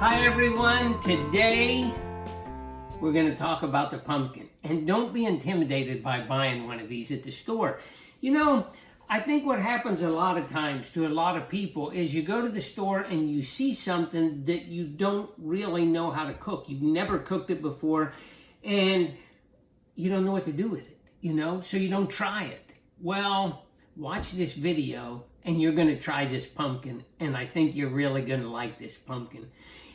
Hi everyone, today we're going to talk about the pumpkin. And don't be intimidated by buying one of these at the store. You know, I think what happens a lot of times to a lot of people is you go to the store and you see something that you don't really know how to cook. You've never cooked it before and you don't know what to do with it, so you don't try it. Well, watch this video and you're going to try this pumpkin, and I think you're really going to like this pumpkin.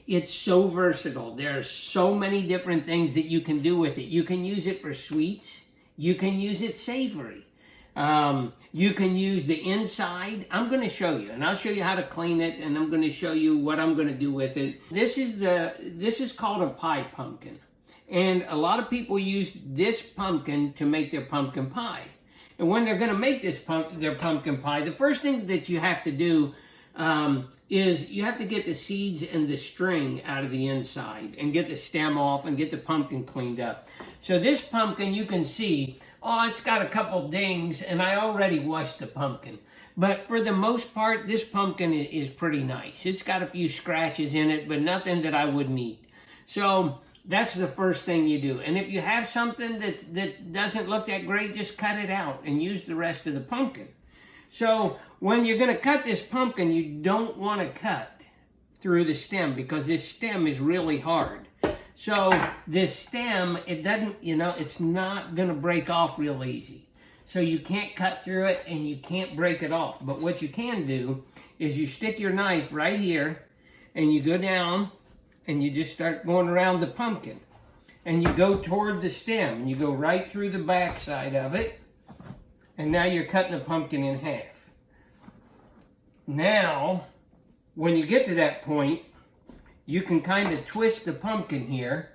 It's so versatile. There are so many different things that you can do with it. You can use it for sweets. You can use it savory. You can use the inside. I'm going to show you, and I'll show you how to clean it, and I'm going to show you what I'm going to do with it. This is called a pie pumpkin, and a lot of people use this pumpkin to make their pumpkin pie. And when they're going to make their pumpkin pie, the first thing that you have to do is you have to get the seeds and the string out of the inside and get the stem off and get the pumpkin cleaned up. So this pumpkin, you can see, it's got a couple dings, and I already washed the pumpkin. But for the most part, this pumpkin is pretty nice. It's got a few scratches in it, but nothing that I wouldn't eat. So that's the first thing you do. And if you have something that doesn't look that great, just cut it out and use the rest of the pumpkin. So when you're going to cut this pumpkin, you don't want to cut through the stem because this stem is really hard. So this stem, it doesn't, it's not going to break off real easy. So you can't cut through it and you can't break it off. But what you can do is you stick your knife right here and you go down and you just start going around the pumpkin. And you go toward the stem. You go right through the back side of it. And now you're cutting the pumpkin in half. Now, when you get to that point, you can kind of twist the pumpkin here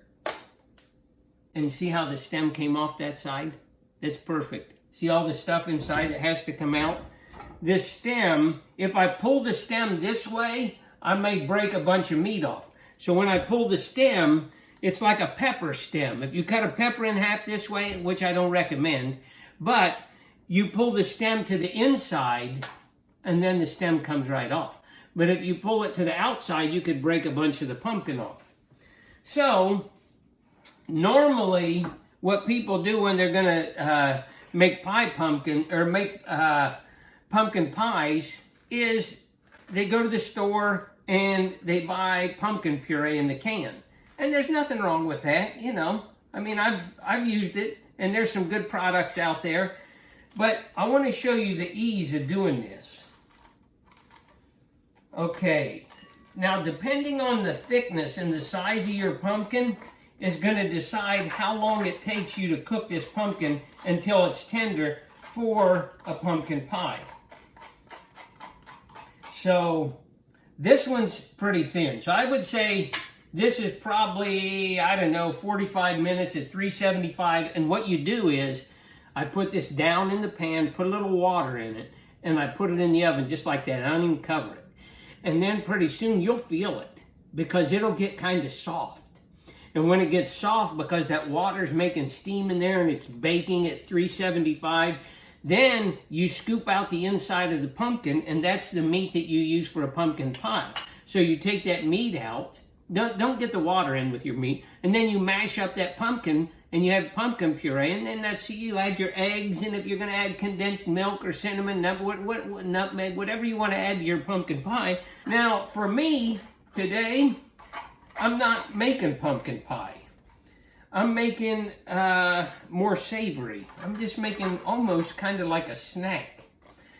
and see how the stem came off that side? That's perfect. See all the stuff inside that has to come out? This stem, if I pull the stem this way, I may break a bunch of meat off. So when I pull the stem, it's like a pepper stem. If you cut a pepper in half this way, which I don't recommend, but you pull the stem to the inside and then the stem comes right off. But if you pull it to the outside, you could break a bunch of the pumpkin off. So normally what people do when they're going to make pumpkin pies is they go to the store and they buy pumpkin puree in the can. And there's nothing wrong with that, I mean, I've used it, and there's some good products out there. But I want to show you the ease of doing this. Okay, now depending on the thickness and the size of your pumpkin is going to decide how long it takes you to cook this pumpkin until it's tender for a pumpkin pie. So this one's pretty thin. So I would say this is probably, 45 minutes at 375. And what you do is I put this down in the pan, put a little water in it, and I put it in the oven just like that. I don't even cover it. And then pretty soon you'll feel it because it'll get kind of soft. And when it gets soft, because that water's making steam in there and it's baking at 375, then you scoop out the inside of the pumpkin, and that's the meat that you use for a pumpkin pie. So you take that meat out, don't get the water in with your meat, and then you mash up that pumpkin and you have pumpkin puree, and then you add your eggs, and if you're going to add condensed milk or cinnamon, nutmeg, whatever you want to add to your pumpkin pie. Now, for me, today, I'm not making pumpkin pie. I'm making more savory. I'm just making almost kind of like a snack.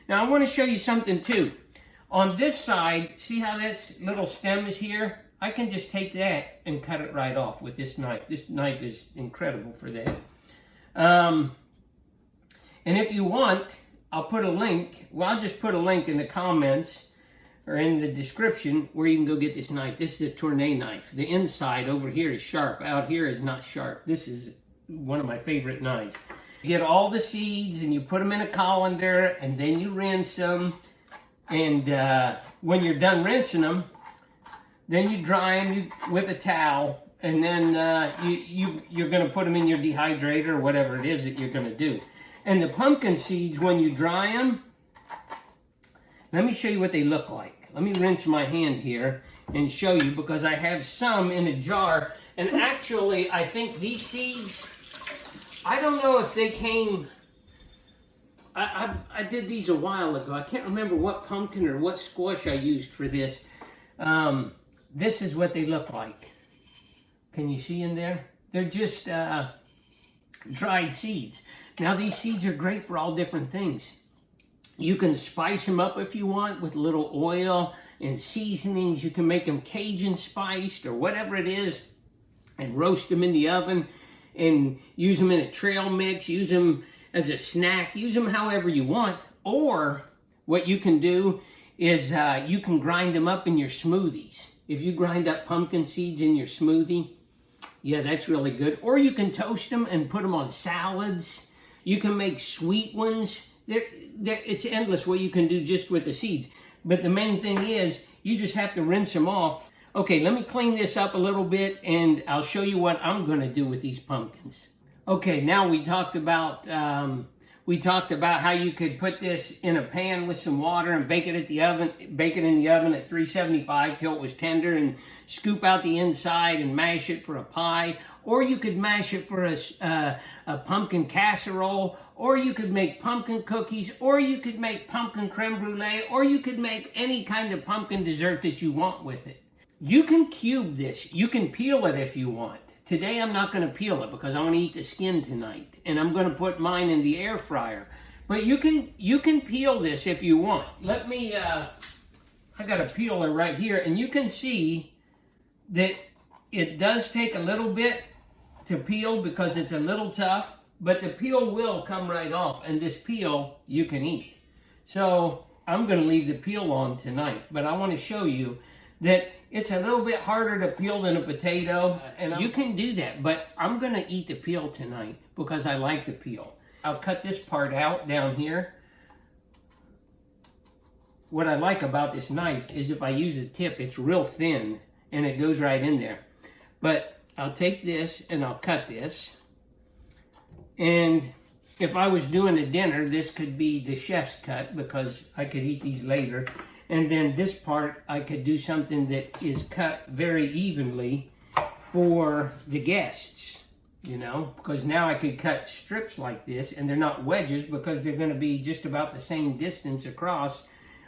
Now, I want to show you something, too. On this side, see how that little stem is here? I can just take that and cut it right off with this knife. This knife is incredible for that. And if you want, I'll put a link. Well, I'll just put a link in the comments or in the description where you can go get this knife. This is a tournée knife. The inside over here is sharp. Out here is not sharp. This is one of my favorite knives. You get all the seeds and you put them in a colander and then you rinse them. And when you're done rinsing them, then you dry them with a towel, and then you're going to put them in your dehydrator or whatever it is that you're going to do. And the pumpkin seeds, when you dry them, let me show you what they look like. let me rinse my hand here and show you, because I have some in a jar. And actually, I think these seeds, I don't know if they came, I did these a while ago. I can't remember what pumpkin or what squash I used for this. This is what they look like. Can you see in there? They're just dried seeds. Now these seeds are great for all different things. You can spice them up if you want with a little oil and seasonings. You can make them Cajun spiced or whatever it is, and roast them in the oven and use them in a trail mix, use them as a snack, use them however you want. Or what you can do is you can grind them up in your smoothies. If you grind up pumpkin seeds in your smoothie, yeah, that's really good. Or you can toast them and put them on salads. You can make sweet ones. It's endless what you can do just with the seeds. But the main thing is, you just have to rinse them off. Okay, let me clean this up a little bit, and I'll show you what I'm going to do with these pumpkins. Okay, now we talked about how you could put this in a pan with some water and bake it in the oven at 375 till it was tender, and scoop out the inside and mash it for a pie. Or you could mash it for a pumpkin casserole, or you could make pumpkin cookies, or you could make pumpkin creme brulee, or you could make any kind of pumpkin dessert that you want with it. You can cube this. You can peel it if you want. Today I'm not going to peel it because I want to eat the skin tonight, and I'm going to put mine in the air fryer. But you can peel this if you want. Let me, I got a peeler right here, and you can see that it does take a little bit to peel because it's a little tough, but the peel will come right off, and this peel you can eat. So I'm going to leave the peel on tonight, but I want to show you that it's a little bit harder to peel than a potato, and you can do that, but I'm going to eat the peel tonight because I like the peel. I'll cut this part out down here. What I like about this knife is if I use a tip, it's real thin, and it goes right in there. But I'll take this and I'll cut this. And if I was doing a dinner, this could be the chef's cut because I could eat these later. And then this part, I could do something that is cut very evenly for the guests, you know, because now I could cut strips like this, and they're not wedges because they're going to be just about the same distance across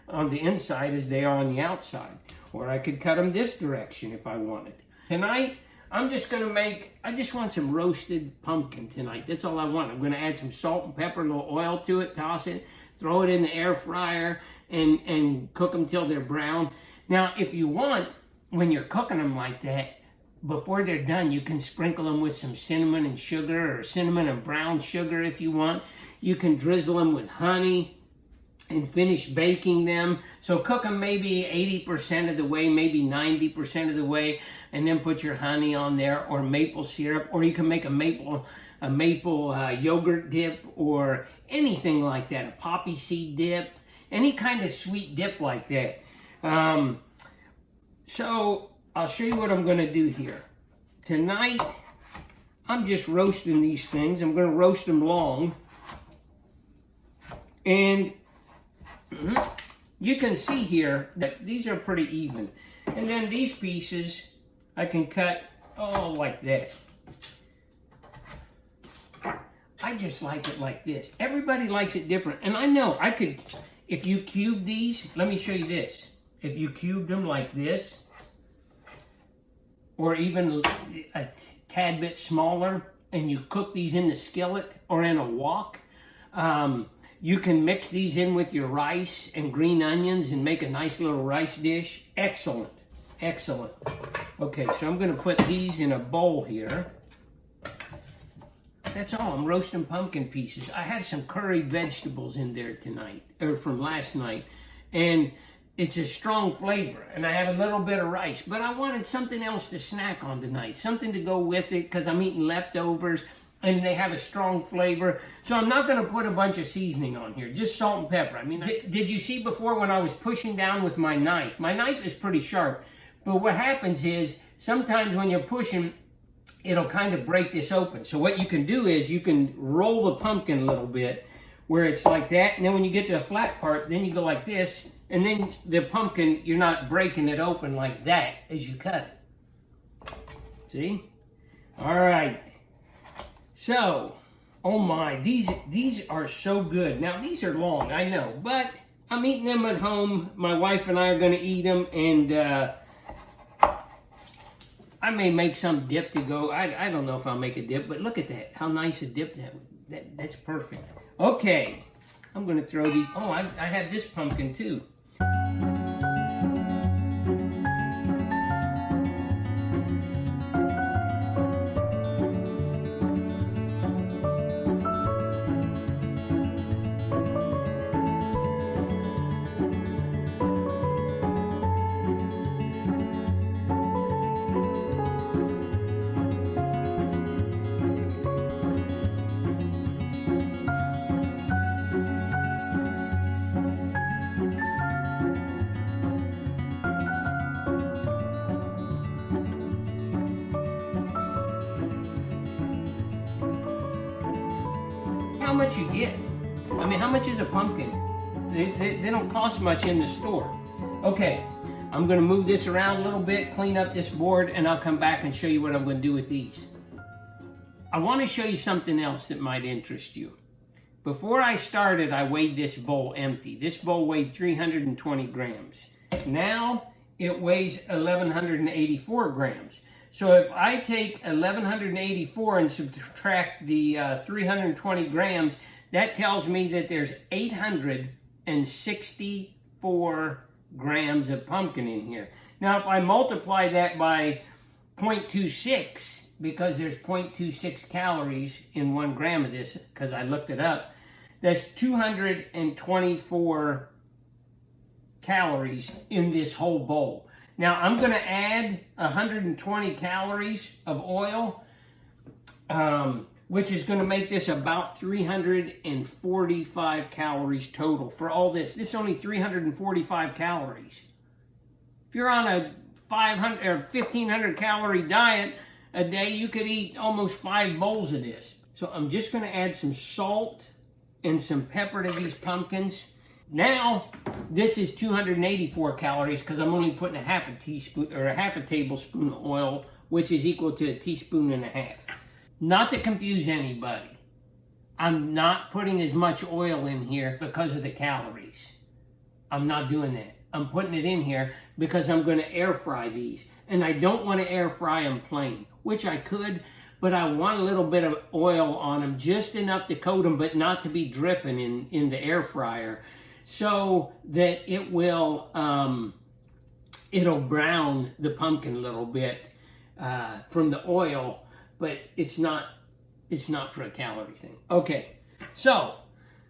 on the inside as they are on the outside. Or I could cut them this direction if I wanted. Tonight, I'm just going to I just want some roasted pumpkin tonight. That's all I want. I'm going to add some salt and pepper, a little oil to it, toss it, throw it in the air fryer, and cook them till they're brown. Now, if you want, when you're cooking them like that, before they're done, you can sprinkle them with some cinnamon and sugar, or cinnamon and brown sugar if you want. You can drizzle them with honey and finish baking them. So cook them maybe 80% of the way, maybe 90% of the way, and then put your honey on there, or maple syrup, or you can make a maple yogurt dip, or anything like that, a poppy seed dip, any kind of sweet dip like that. So I'll show you what I'm going to do here. Tonight, I'm just roasting these things. I'm going to roast them long. And you can see here that these are pretty even. And then these pieces, I can cut like that. I just like it like this. Everybody likes it different. And I know I could, if you cube these, let me show you this. If you cube them like this, or even a tad bit smaller, and you cook these in the skillet or in a wok, you can mix these in with your rice and green onions and make a nice little rice dish. Excellent, excellent. Okay, so I'm going to put these in a bowl here. That's all. I'm roasting pumpkin pieces. I had some curried vegetables in there tonight, or from last night, and it's a strong flavor, and I have a little bit of rice, but I wanted something else to snack on tonight, something to go with it, because I'm eating leftovers, and they have a strong flavor. So I'm not going to put a bunch of seasoning on here, just salt and pepper. I mean, did you see before when I was pushing down with my knife? My knife is pretty sharp, but what happens is sometimes when you're pushing, it'll kind of break this open. So what you can do is you can roll the pumpkin a little bit where it's like that. And then when you get to the flat part, then you go like this. And then the pumpkin, you're not breaking it open like that as you cut it. See? All right. So, oh my, these are so good. Now, these are long, I know, but I'm eating them at home. My wife and I are going to eat them, and I may make some dip to go. I don't know if I'll make a dip, but look at that. How nice a dip that's perfect. Okay, I'm going to throw these. Oh, I have this pumpkin too. How much you get? I mean, how much is a pumpkin? They don't cost much in the store. Okay, I'm going to move this around a little bit, clean up this board, and I'll come back and show you what I'm going to do with these. I want to show you something else that might interest you. Before I started, I weighed this bowl empty. This bowl weighed 320 grams. Now it weighs 1,184 grams. So if I take 1,184 and subtract the 320 grams, that tells me that there's 864 grams of pumpkin in here. Now if I multiply that by 0.26, because there's 0.26 calories in 1 gram of this, because I looked it up, that's 224 calories in this whole bowl. Now, I'm going to add 120 calories of oil, which is going to make this about 345 calories total for all this. This is only 345 calories. If you're on a 500 or 1,500 calorie diet a day, you could eat almost 5 bowls of this. So I'm just going to add some salt and some pepper to these pumpkins. Now, this is 284 calories because I'm only putting a half a teaspoon or a half a tablespoon of oil, which is equal to a teaspoon and a half. Not to confuse anybody, I'm not putting as much oil in here because of the calories. I'm not doing that. I'm putting it in here because I'm going to air fry these. And I don't want to air fry them plain, which I could, but I want a little bit of oil on them, just enough to coat them, but not to be dripping in the air fryer, so that it will, it'll brown the pumpkin a little bit from the oil, but it's not for a calorie thing. Okay, so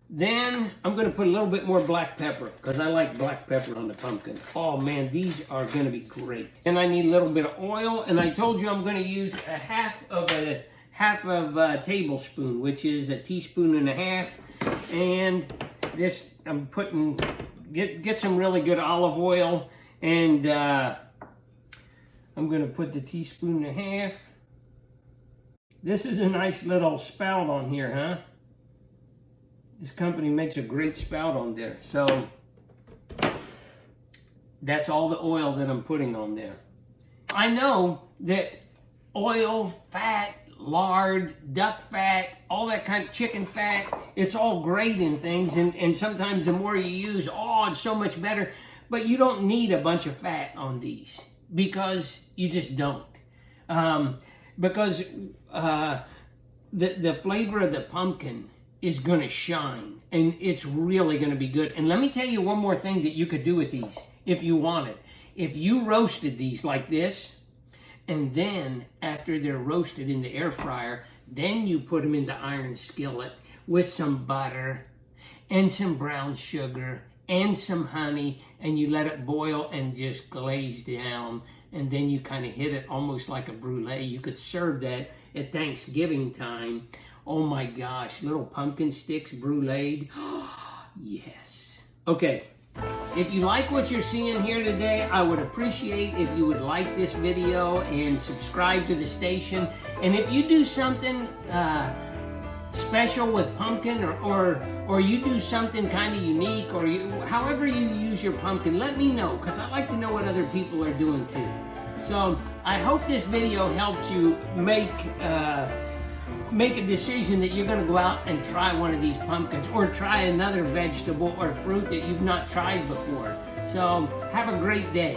then I'm going to put a little bit more black pepper because I like black pepper on the pumpkin. Oh man, these are going to be great. And I need a little bit of oil, and I told you I'm going to use a half of a tablespoon, which is a teaspoon and a half. And this I'm putting, get some really good olive oil, and I'm going to put the teaspoon and a half. This is a nice little spout on here, huh? This company makes a great spout on there. So that's all the oil that I'm putting on there. I know that oil, fat, lard, duck fat, all that kind of chicken fat, it's all great in things, and sometimes the more you use, oh, it's so much better. But you don't need a bunch of fat on these because you just don't. Because the flavor of the pumpkin is going to shine, and it's really going to be good. And let me tell you one more thing that you could do with these if you wanted. If you roasted these like this, and then after they're roasted in the air fryer, then you put them in the iron skillet with some butter and some brown sugar and some honey, and you let it boil and just glaze down, and then you kind of hit it almost like a brulee. You could serve that at Thanksgiving time. Oh my gosh, little pumpkin sticks bruleed. Yes. Okay, if you like what you're seeing here today, I would appreciate if you would like this video and subscribe to the station. And if you do something special with pumpkin, or you do something kind of unique, or however you use your pumpkin, let me know, because I like to know what other people are doing too. So I hope this video helps you make a decision that you're going to go out and try one of these pumpkins, or try another vegetable or fruit that you've not tried before. So have a great day.